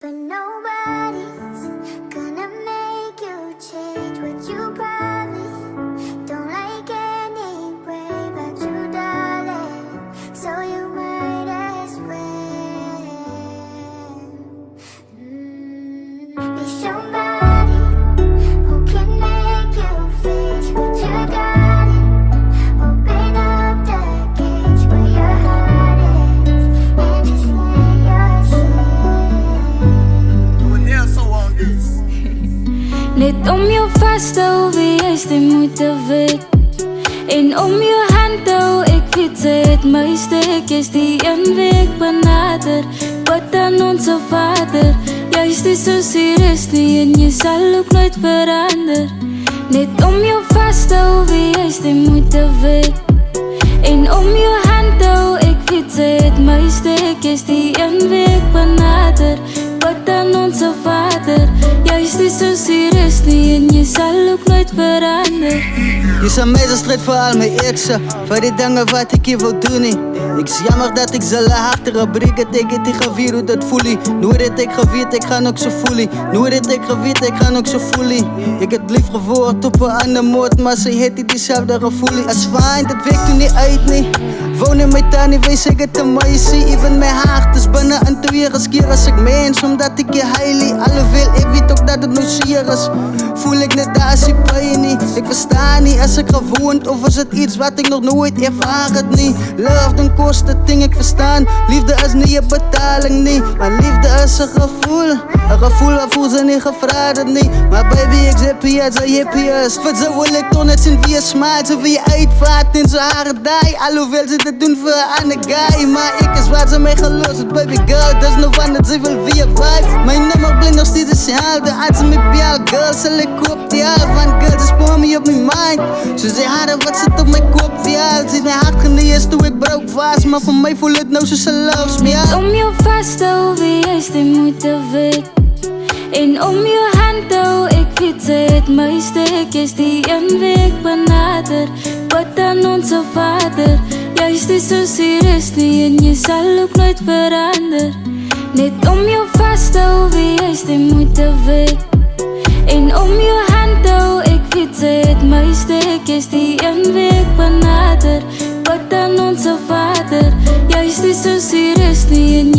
But nobody's gonna make you change what you promised. Don't like anyway but you, darling. So you might as well be somebody who can make you face what you got it. Open up the gates where your heart is and just let yourself. Net om jou vashou, wie is die moeite weet. En om jou hand hou, ek weet sy het my stek. Is die een week benader, bid aan onze Vader. Juist is so serieus nie en jy sal ook nooit verander. Net om jou vashou, wie is die moeite weet. En om jou hand hou, ek weet sy het my stek. Is die een week benader, bid aan onze Vader. Juist is so serieus nie en jy sal ook nooit verander. Je zou mij zo strijd voor al mijn exen, voor die dingen wat ik hier wil doen nie. Ik is jammer dat ik zal harder breken tegen die gevier hoe dat voelie. Nu dat ik gevierd, ik ga ook zo voelie. Nu dat ik gevierd, ik ga ook zo voelie. Ik het lief gevoerd op een andere moord, maar ze heeft diezelfde gevoelie. Als fijn, dat werkt u niet uit nie. Woon in mijn tuin, ik weet zeker te mooi zie. Even mijn hart is binnen een 2 keer als ik mens, omdat ik je heilig. Alhoewel ik weet ook dat het nou zeer is, voel ik net daar als ik pijn niet. Ik versta niet als ik gewoond, of is het iets wat ik nog nooit ervaren niet. Love, dan kost het ding, ik verstaan. Liefde is niet je betaling niet, maar liefde is een gevoel. Een gevoel waarvoor ze niet gevraagd niet. Maar baby, ik zit hier als een hippie is. Voor ze wil ik toch net zien wie je smaakt. Ze wil je uitvaart in zijn haren die. Alhoewel ze dat doen voor een andere guy, maar ik is wat ze mij gelost. Baby girl, dat is nog van het ze wil via vibe. Mijn nummer blijft nog steeds hetzelfde. Als ze met jou girl, zal ik op die hart van girl. Ze spoor me op mijn mind. Ze zei harder wat zit op mijn kop, ja. Het is mijn hart geneest toen ik broke vast. Maar voor mij voelt het nou zo ze loves me, ja. Om jou vashou, wie is die moeite weet. En om jou hand hou, ek weet sy het my stek. Is die een week benader, bid aan onze Vader. Juist is so serieus nie en jy sal ook nooit verander. Net om jou vashou, wie is die moeite weet. En om jou hand hou, ek weet sy het my stek. Is die een week benader, bid aan onze Vader. Juist is so serieus nie en